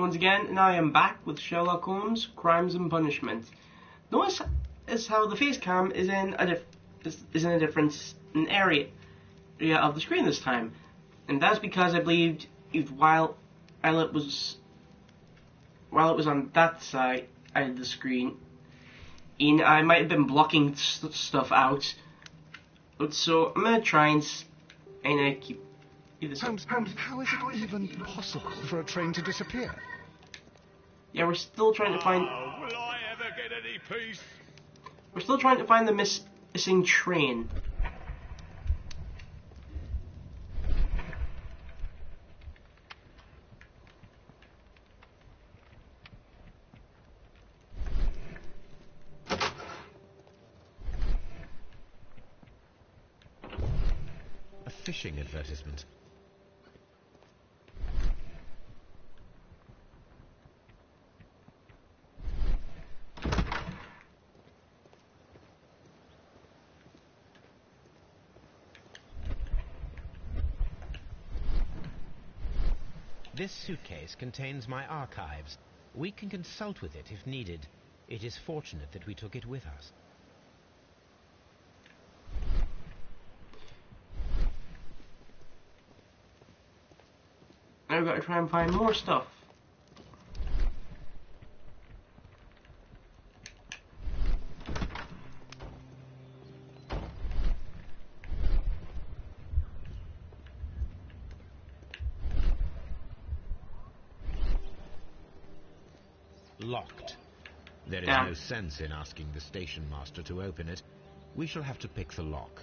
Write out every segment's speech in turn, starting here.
once again, and I am back with Sherlock Holmes, Crimes and Punishment. Notice is how the face cam is in a different area of the screen this time, and that's because I believed while it was on that side of the screen, I might have been blocking stuff out. So I'm gonna try and keep this Holmes, how is it even possible for a train to disappear? Yeah, we're still trying to find. Will I ever get any peace? We're still trying to find the missing train. A fishing advertisement. This suitcase contains my archives. We can consult with it if needed. It is fortunate that we took it with us. Now we've got to try and find more stuff. Locked. There is no sense in asking the station master to open it. We shall have to pick the lock.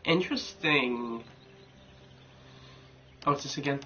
Interesting. Oh, it's this again.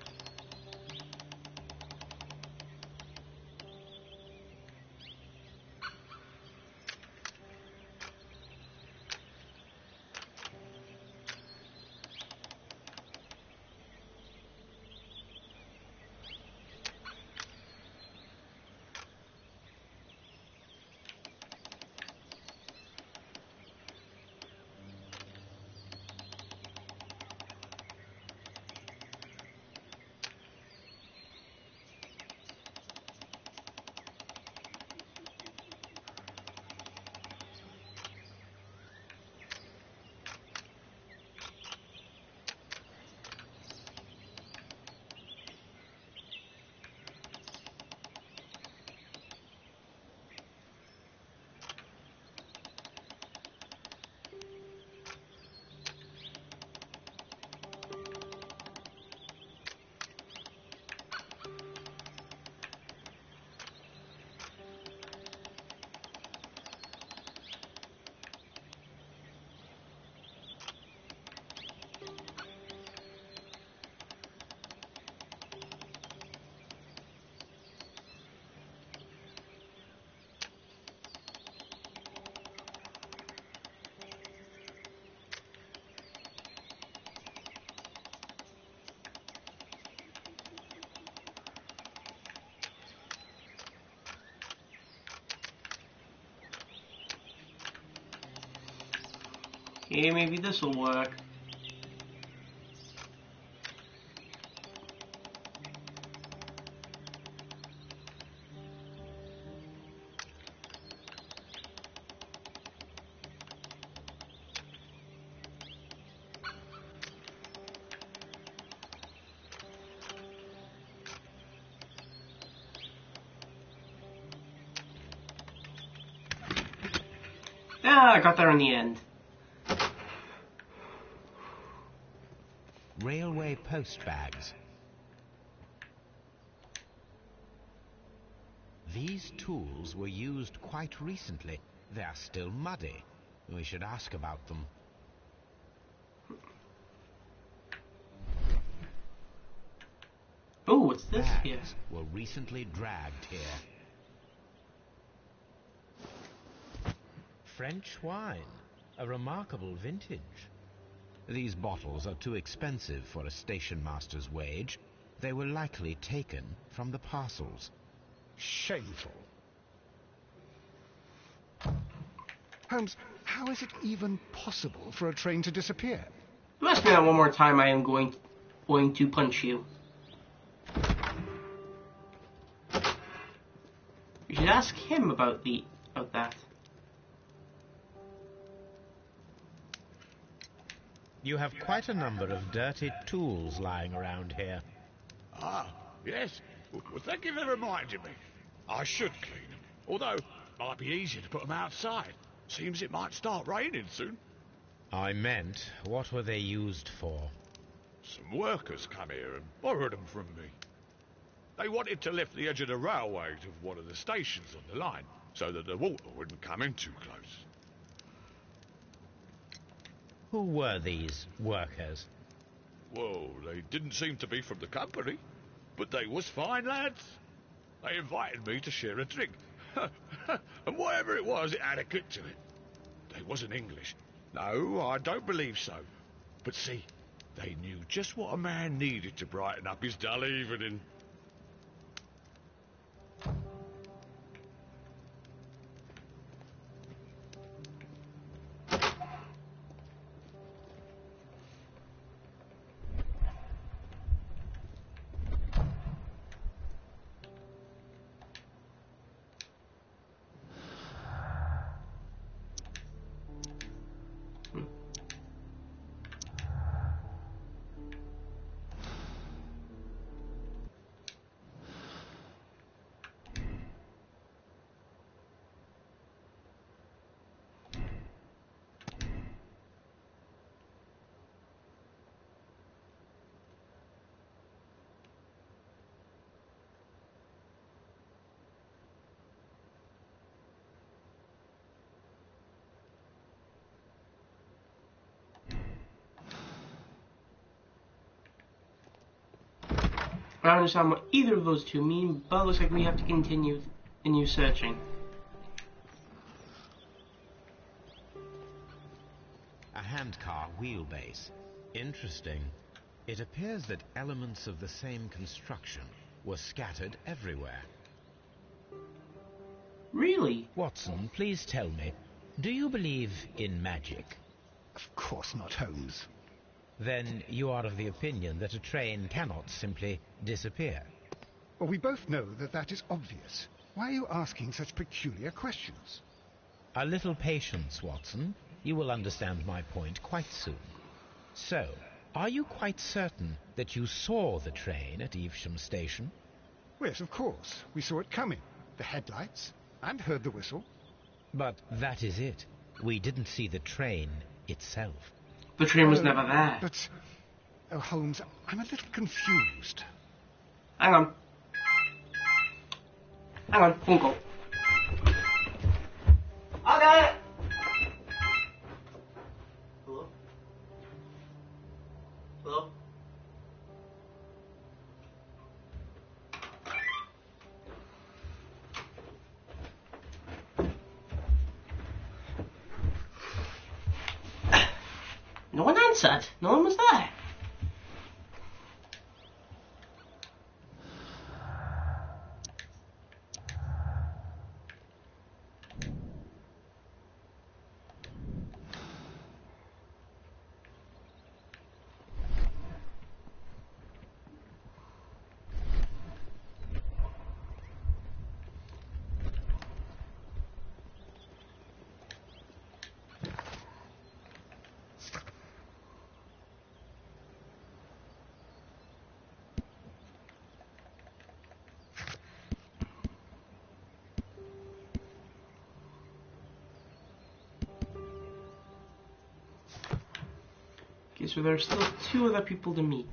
Okay, maybe this will work. I got there in the end. Railway post bags. These tools were used quite recently. They are still muddy. We should ask about them. Oh, what's this Bags here? were recently dragged here. French wine, a remarkable vintage. These bottles are too expensive for a station master's wage. They were likely taken from the parcels. Shameful. Holmes, how is it even possible for a train to disappear? You ask me that one more time, I am going to punch you. should ask him about that. You have quite a number of dirty tools lying around here. Ah, yes. Well, thank you for reminding me. I should clean them. Although, it might be easier to put them outside. Seems it might start raining soon. I meant, what were they used for? Some workers come here and borrowed them from me. They wanted to lift the edge of the railway to one of the stations on the line, so that the water wouldn't come in too close. Who were these workers? Well, they didn't seem to be from the company, but they was fine lads. They invited me to share a drink. And whatever it was, it had a good to it. They wasn't English. No, I don't believe so. But see, they knew just what a man needed to brighten up his dull evening. I don't understand what either of those two mean, but it looks like we have to continue searching. A handcar wheelbase. Interesting. It appears that elements of the same construction were scattered everywhere. Really? Watson, please tell me, do you believe in magic? Of course not, Holmes. Then you are of the opinion that a train cannot simply disappear. Well, we both know that that is obvious. Why are you asking such peculiar questions? A little patience, Watson. You will understand my point quite soon. So, are you quite certain that you saw the train at Evesham Station? Yes, of course. We saw it coming. The headlights, and heard the whistle. But that is it. We didn't see the train itself. The train was never there. But, oh, Holmes, I'm a little confused. Hang on. Hang on, phone call. Okay. Hello? Hello? No one answered. No one was there. Okay, so there are still two other people to meet.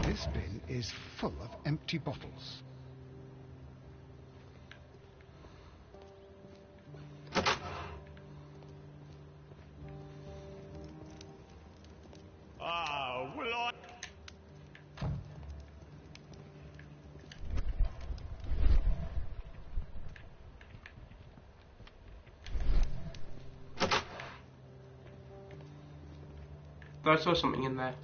This bin is full of empty bottles. Ah, will I... I saw something in there.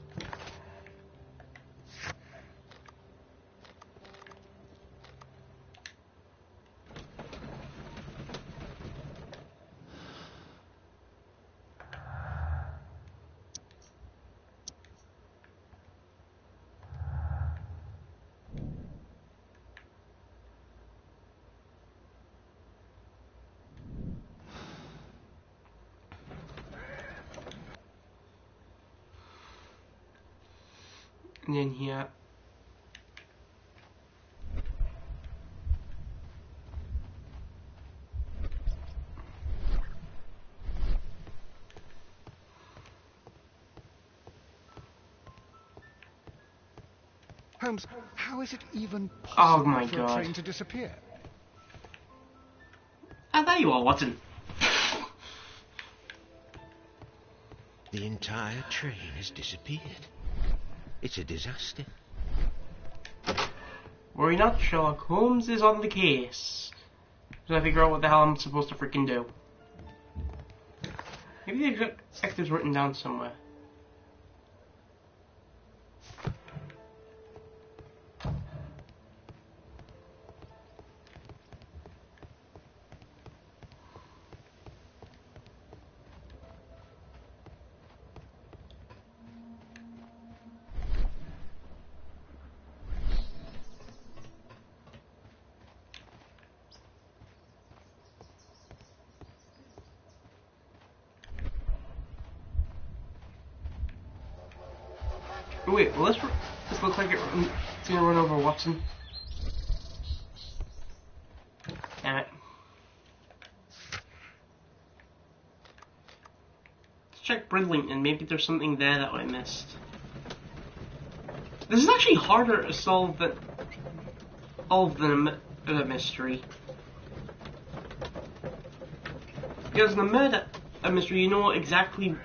And then here. Holmes, how is it even Oh possible my for God. a train to disappear? Ah, there you are, Watson. The entire train has disappeared. It's a disaster. Worry not, Sherlock Holmes is on the case. So I figure out what the hell I'm supposed to freaking do. Maybe the objective's written down somewhere. Oh, wait, well, this looks like it's gonna run over Watson. Damn it. Let's check Bridlington. Maybe there's something there that I missed. This is actually harder to solve than the mystery. Because in the mystery, you know exactly.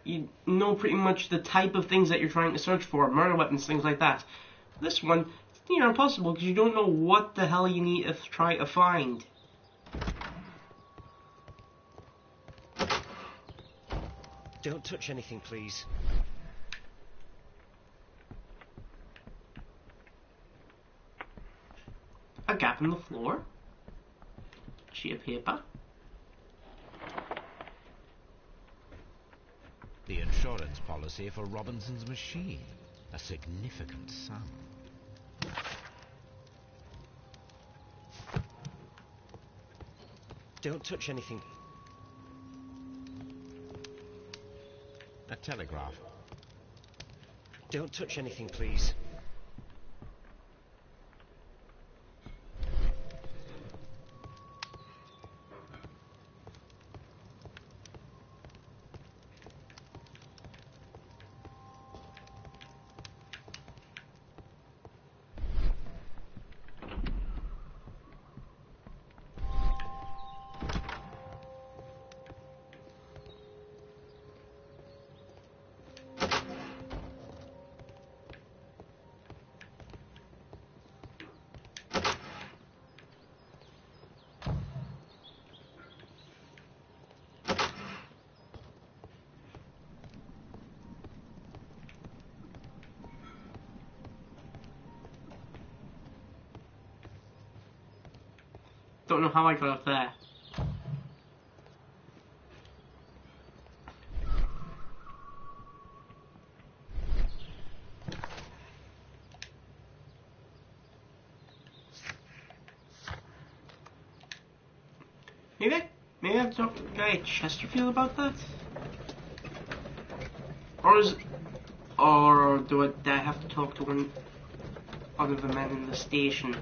You know pretty much the type of things that you're trying to search for, murder weapons, things like that. This one, it's near impossible because you don't know what the hell you need to try to find. Don't touch anything, please. A gap in the floor. A sheet of paper. The insurance policy for Robinson's machine. A significant sum. Don't touch anything. A telegraph. Don't touch anything, please. Don't know how I got up there. Maybe I have to talk to the guy at Chesterfield about that? Or do I have to talk to one of the men in the station?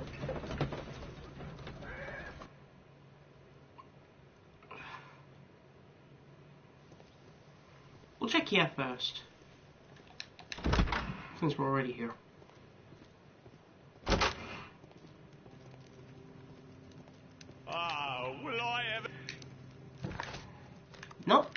We'll check here first, since we're already here. Oh, will I ever... Nope.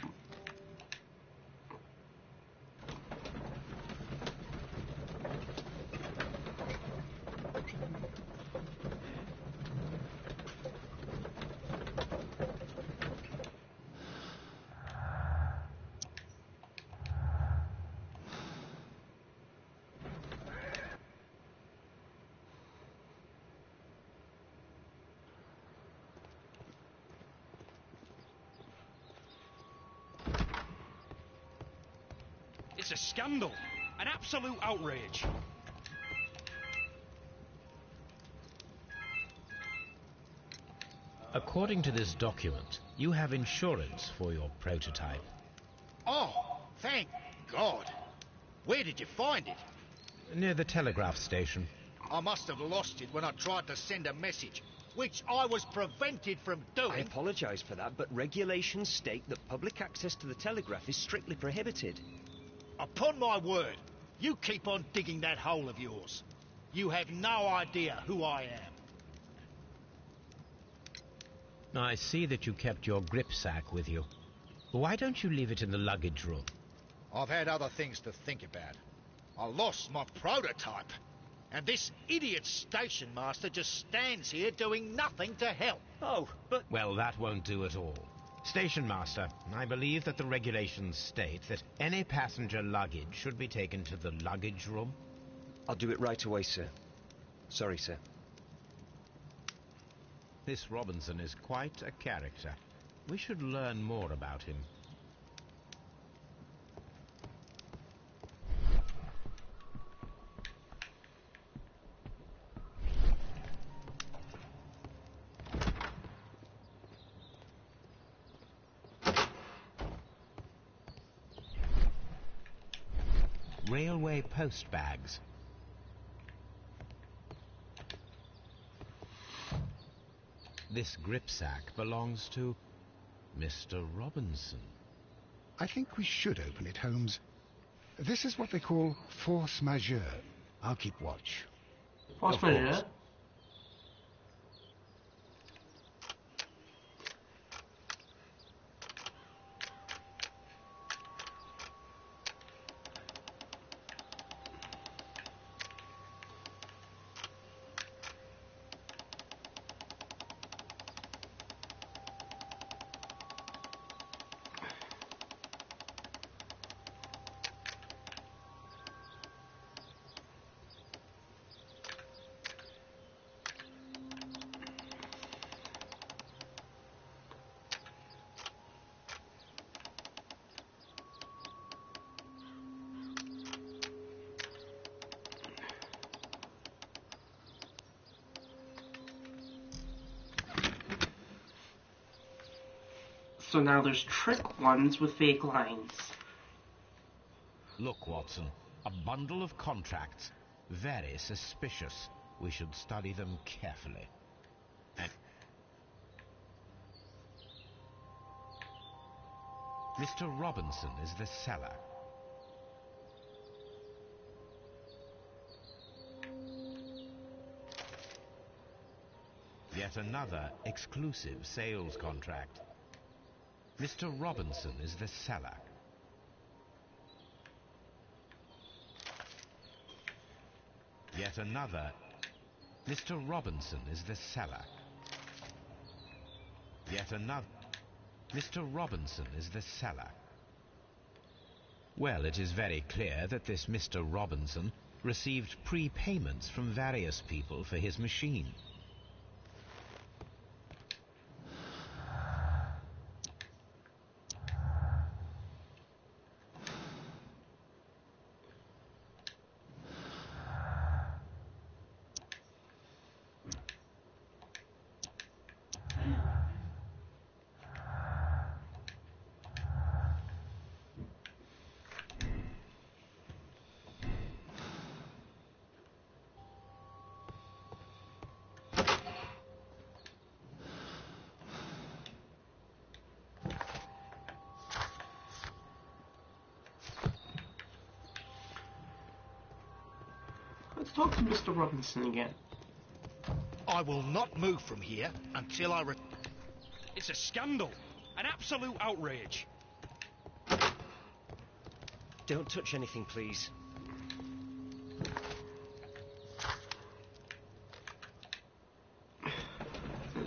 It's a scandal. An absolute outrage. According to this document, you have insurance for your prototype. Oh, thank God. Where did you find it? Near the telegraph station. I must have lost it when I tried to send a message, which I was prevented from I doing. apologise for that, but regulations state that public access to the telegraph is strictly prohibited. Upon my word, you keep on digging that hole of yours. You have no idea who I am. I see that you kept your gripsack with you. Why don't you leave it in the luggage room? I've had other things to think about. I lost my prototype, and this idiot station master just stands here doing nothing to help. Oh, but... Well, that won't do at all. Station Master, I believe that the regulations state that any passenger luggage should be taken to the luggage room. I'll do it right away, sir. Sorry, sir. This Robinson is quite a character. We should learn more about him. Railway post bags. This gripsack belongs to Mr. Robinson. I think we should open it, Holmes. This is what they call force majeure. I'll keep watch. Force majeure? So now there's trick ones with fake lines. Look, Watson, a bundle of contracts. Very suspicious. We should study them carefully. Mr. Robinson is the seller. Yet another exclusive sales contract. Mr. Robinson is the seller. Yet another. Mr. Robinson is the seller. Yet another. Mr. Robinson is the seller. Well, it is very clear that this Mr. Robinson received prepayments from various people for his machine. Let's talk to Mr. Robinson again. I will not move from here until I It's a scandal. An absolute outrage. Don't touch anything, please.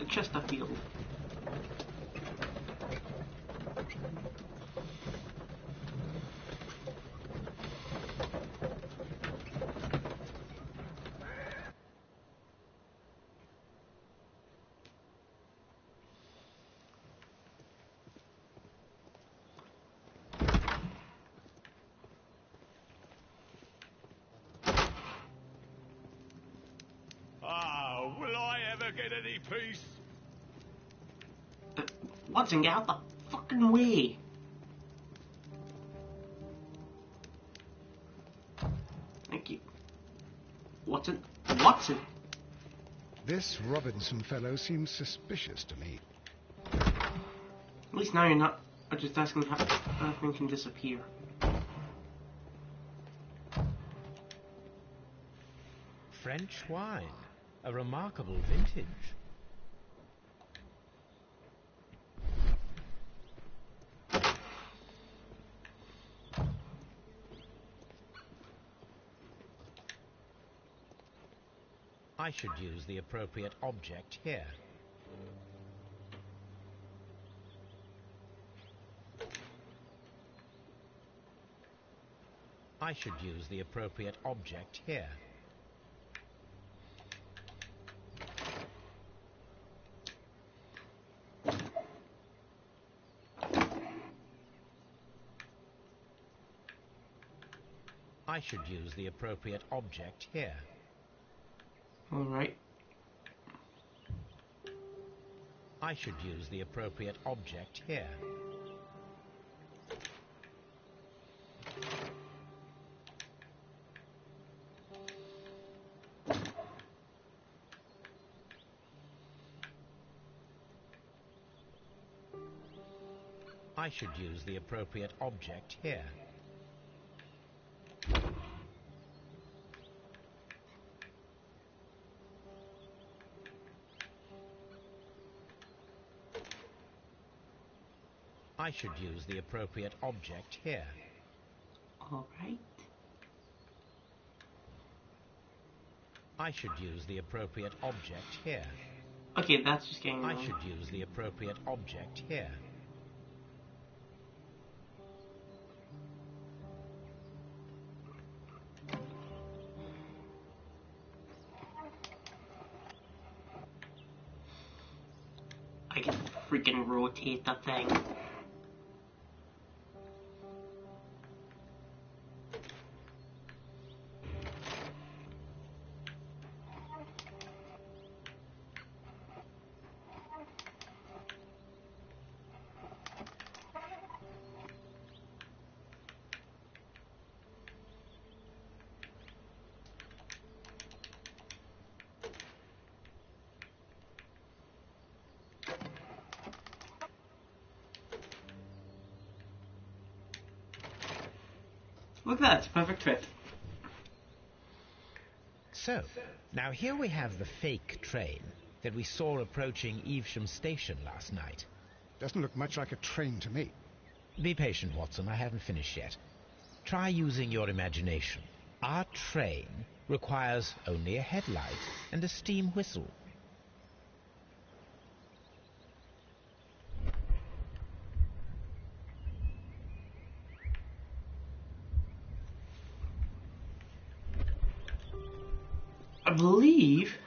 Chesterfield. Oh, will I ever get any peace? Watson, get out the fucking way! Thank you. Watson? Watson? This Robinson fellow seems suspicious to me. At least now you're not just asking how everything can disappear. French wine. A remarkable vintage. I should use the appropriate object here. I should use the appropriate object here. I should use the appropriate object here. Alright. I should use the appropriate object here. I should use the appropriate object here. I should use the appropriate object here. Alright. I should use the appropriate object here. Okay, that's just getting I wrong. should use the appropriate object here. I can freaking rotate the thing. Look at that, it's a perfect fit. So, now here we have the fake train that we saw approaching Evesham Station last night. Doesn't look much like a train to me. Be patient, Watson, I haven't finished yet. Try using your imagination. Our train requires only a headlight and a steam whistle. I believe...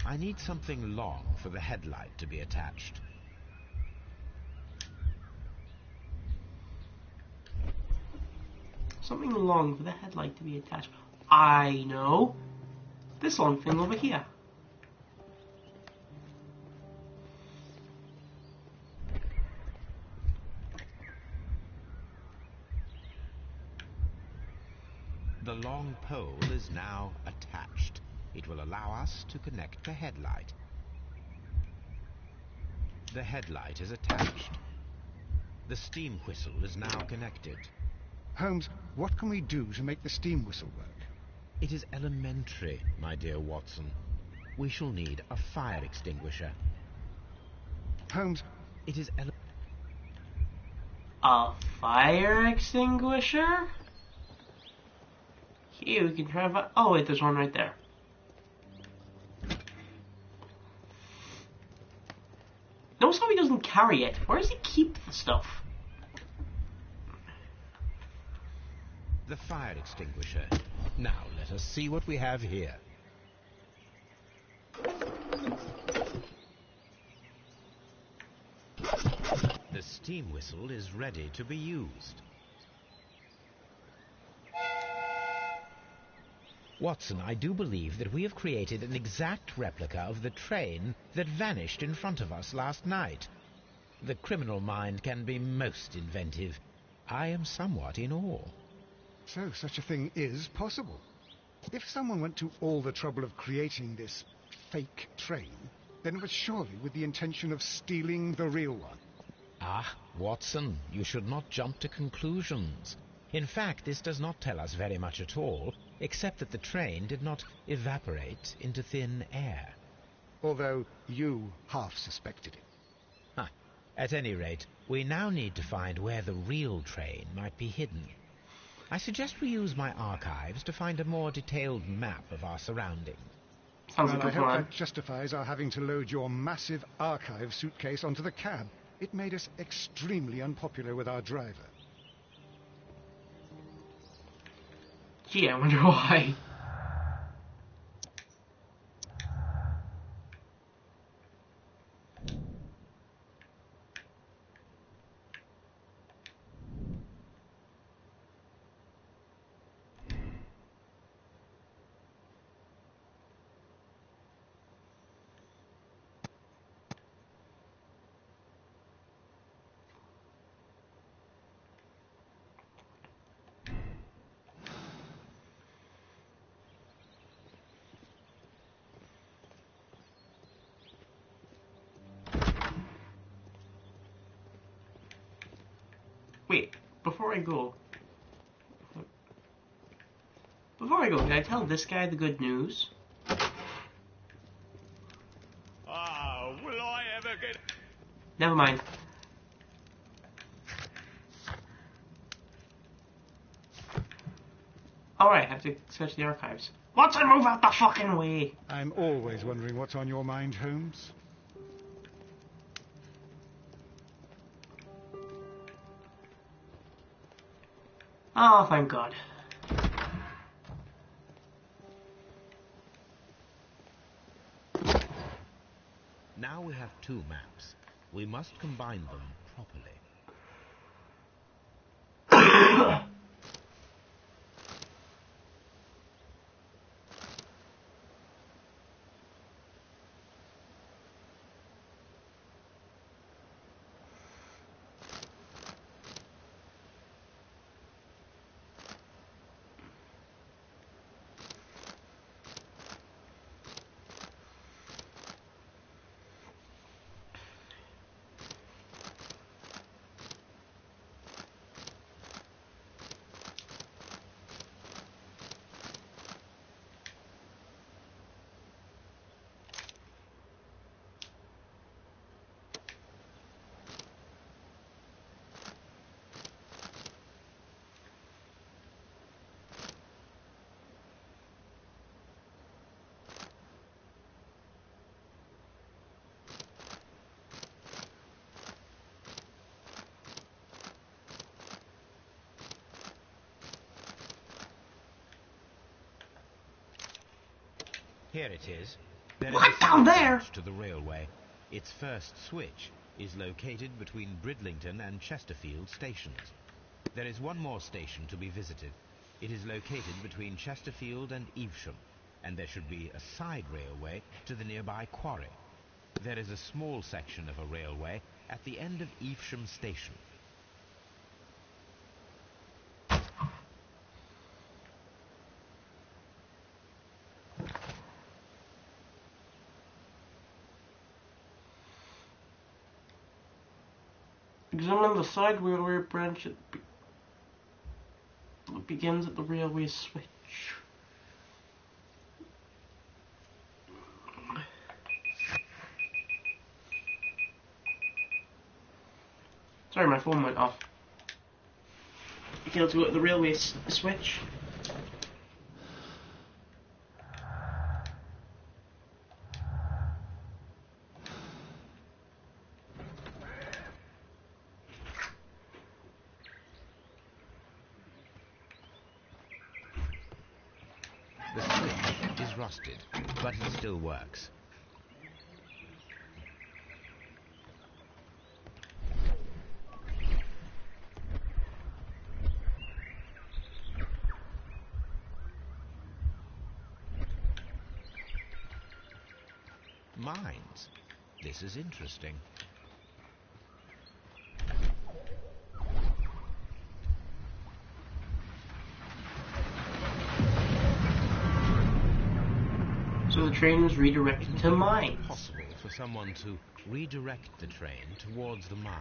I need something long for the headlight to be attached. Something long for the headlight to be attached. I know. This long thing over here. The long pole is now attached. It will allow us to connect the headlight. The headlight is attached. The steam whistle is now connected. Holmes, what can we do to make the steam whistle work? It is elementary, my dear Watson. We shall need a fire extinguisher. Holmes, It is A fire extinguisher? Here, we can try to... Oh, wait, there's one right there. Notice how he doesn't carry it. Where does he keep the stuff? the fire extinguisher. Now let us see what we have here. steam whistle is ready to be used. Watson, I do believe that we have created an exact replica of the train that vanished in front of us last night. The criminal mind can be most inventive. I am somewhat in awe. So such a thing is possible. If someone went to all the trouble of creating this fake train, then it was surely with the intention of stealing the real one. Ah, Watson, you should not jump to conclusions. In fact, this does not tell us very much at all, except that the train did not evaporate into thin air. Although you half suspected it. At any rate, we now need to find where the real train might be hidden. I suggest we use my archives to find a more detailed map of our surroundings. Sounds Well, like I a hope plan. that justifies our having to load your massive archive suitcase onto the cab. It made us extremely unpopular with our driver. Gee, I wonder why. Wait, before I go, can I tell this guy the good news? Oh, will I ever get... Never mind. Alright, I have to search the archives. Watson, move out the fucking way! I'm always wondering what's on your mind, Holmes. Oh, thank God. Now we have two maps. We must combine them properly. Here it is. There What, is a down side there? branch to the railway. Its first switch is located between Bridlington and Chesterfield stations. There is one more station to be visited. It is located between Chesterfield and Evesham, and there should be a side railway to the nearby quarry. There is a small section of a railway at the end of Evesham station. Examine the side railway branch. It begins at the railway switch. Sorry, my phone went off. You failed to go to the railway switch. The switch is rusted, but it still works. mines. This is interesting. So the train was redirected to mines. Possible for someone to redirect the train towards the mines.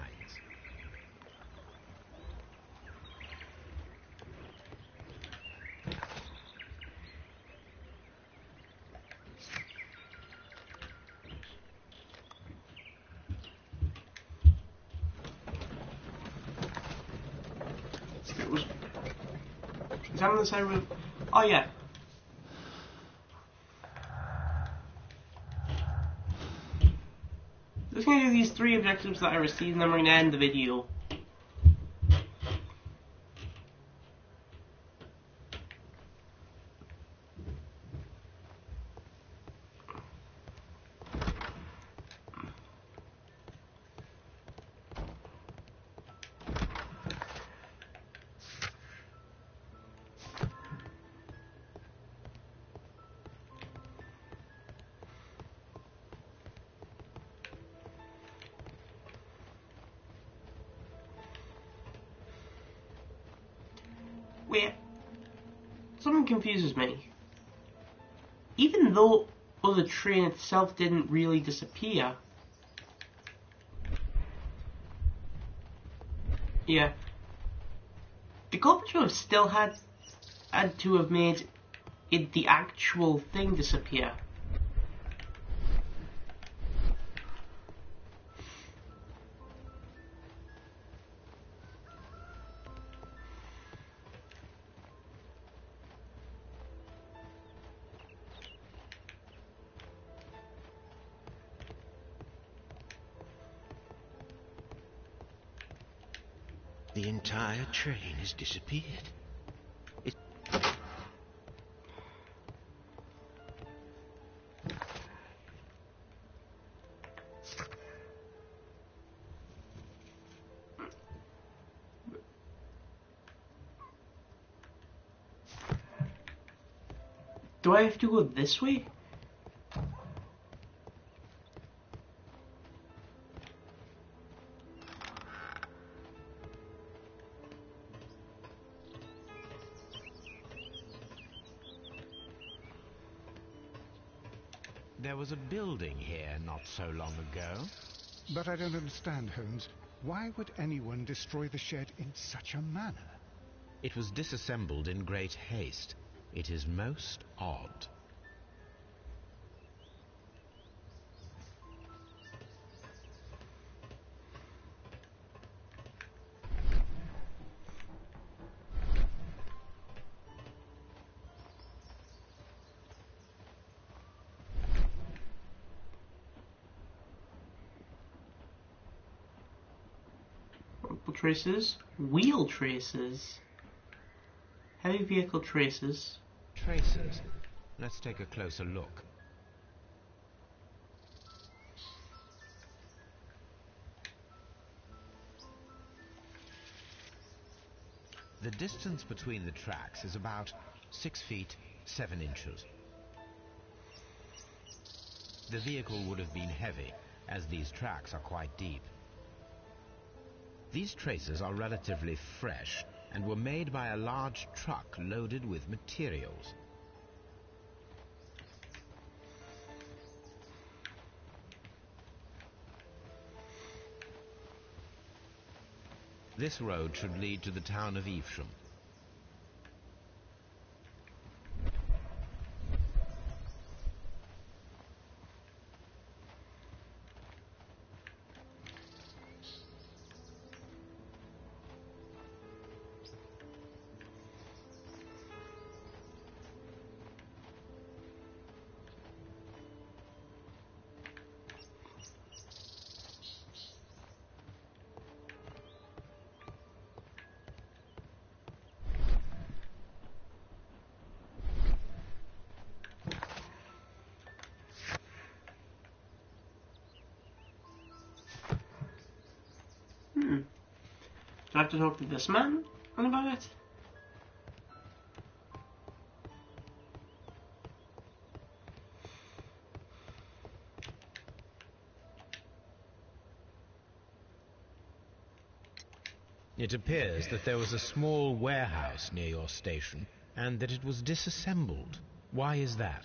Examine the side of... Oh yeah. Just gonna do these 3 objectives that I received, and then we're gonna end the video. Wait, something confuses me. Even though the train itself didn't really disappear, yeah, the culprit would have still had to have made it the actual thing disappear. The entire train has disappeared. Do I have to go this way? There was a building here not so long ago. But I don't understand, Holmes. Why would anyone destroy the shed in such a manner? It was disassembled in great haste. It is most odd. Traces, wheel traces, heavy vehicle traces. Traces. Let's take a closer look. The distance between the tracks is about 6 feet 7 inches. The vehicle would have been heavy, as these tracks are quite deep. These traces are relatively fresh and were made by a large truck loaded with materials. This road should lead to the town of Evesham. Do I have to talk to this man about it? It appears that there was a small warehouse near your station, and that it was disassembled. Why is that?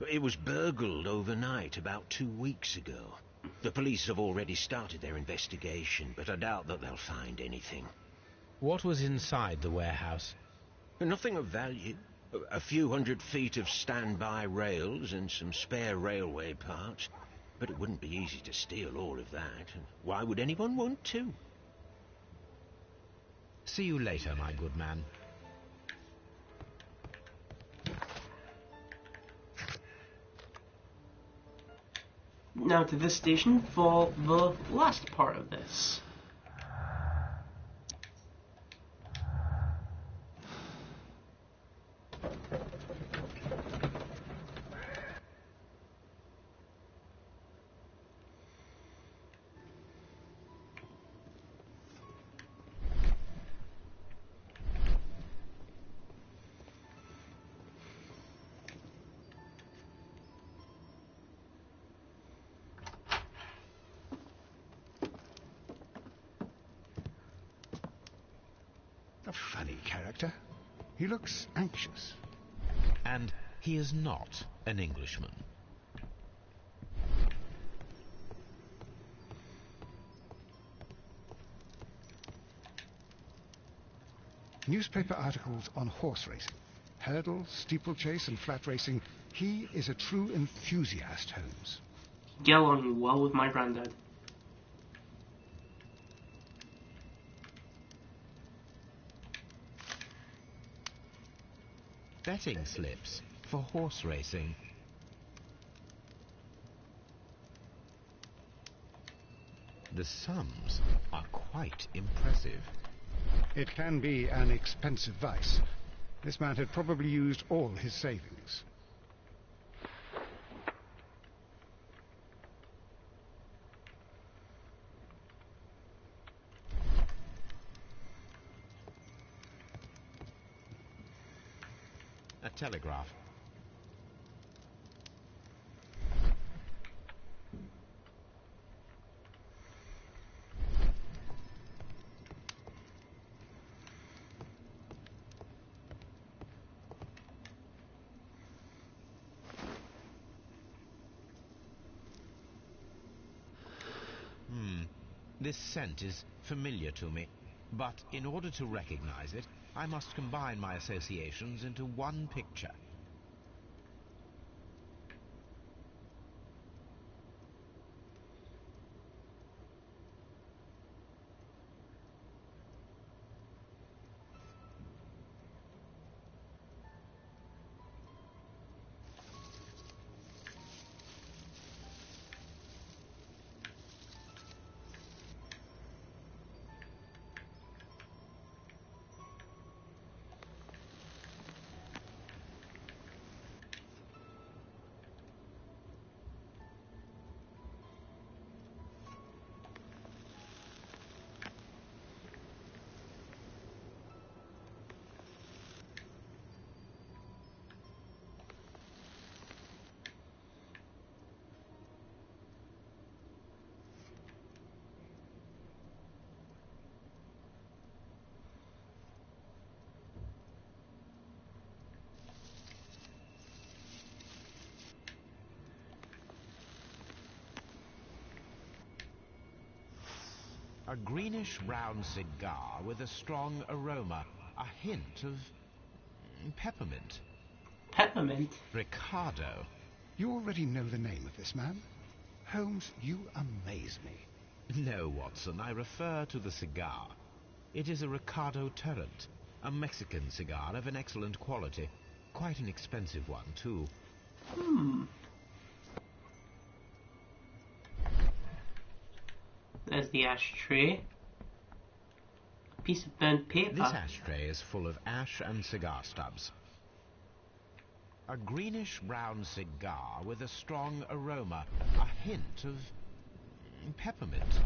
It was burgled overnight about 2 weeks ago. The police have already started their investigation, but I doubt that they'll find anything. What was inside the warehouse? Nothing of value. A few 100 feet of standby rails and some spare railway parts. But it wouldn't be easy to steal all of that. Why would anyone want to? See you later, my good man. Now to this station for the last part of this. A funny character. He looks anxious. And he is not an Englishman. Newspaper articles on horse racing. Hurdle, steeplechase and flat racing. He is a true enthusiast, Holmes. Get along well with my granddad. Betting slips for horse racing. The sums are quite impressive. It can be an expensive vice. This man had probably used all his savings. A telegraph. This scent is familiar to me, but in order to recognize it, I must combine my associations into one picture. A greenish-brown cigar with a strong aroma, a hint of peppermint. Peppermint? Ricardo. You already know the name of this man? Holmes, you amaze me. No, Watson, I refer to the cigar. It is a Ricardo Turret, a Mexican cigar of an excellent quality. Quite an expensive one, too. There's the ashtray. A piece of burnt paper. This ashtray is full of ash and cigar stubs. A greenish-brown cigar with a strong aroma, a hint of peppermint.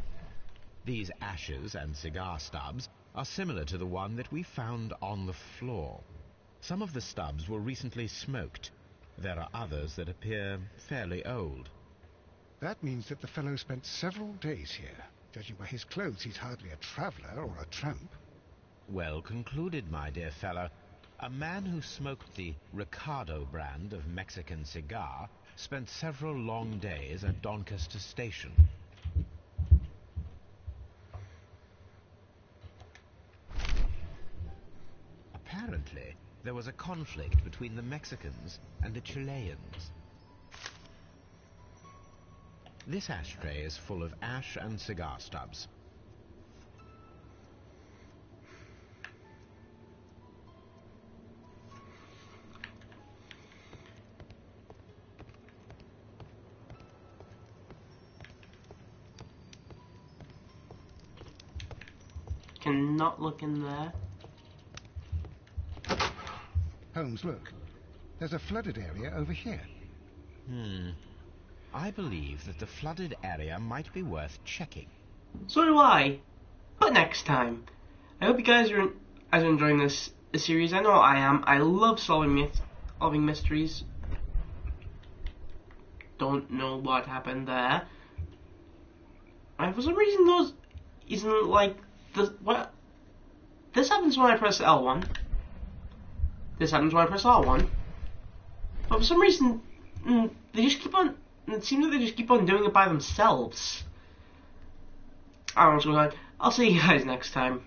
These ashes and cigar stubs are similar to the one that we found on the floor. Some of the stubs were recently smoked. There are others that appear fairly old. That means that the fellow spent several days here. Judging by his clothes, he's hardly a traveller or a tramp. Well concluded, my dear fellow. A man who smoked the Ricardo brand of Mexican cigar spent several long days at Doncaster Station. Apparently, there was a conflict between the Mexicans and the Chileans. This ashtray is full of ash and cigar stubs. Cannot look in there. Holmes, look. There's a flooded area over here. I believe that the flooded area might be worth checking. So do I. But next time. I hope you guys are enjoying this series. I know I am. I love solving mysteries. Don't know what happened there. And for some reason, those isn't like the what. This happens when I press L1. This happens when I press R1. But for some reason, they just keep on. It seems like they just keep on doing it by themselves. I don't know what's going on. I'll see you guys next time.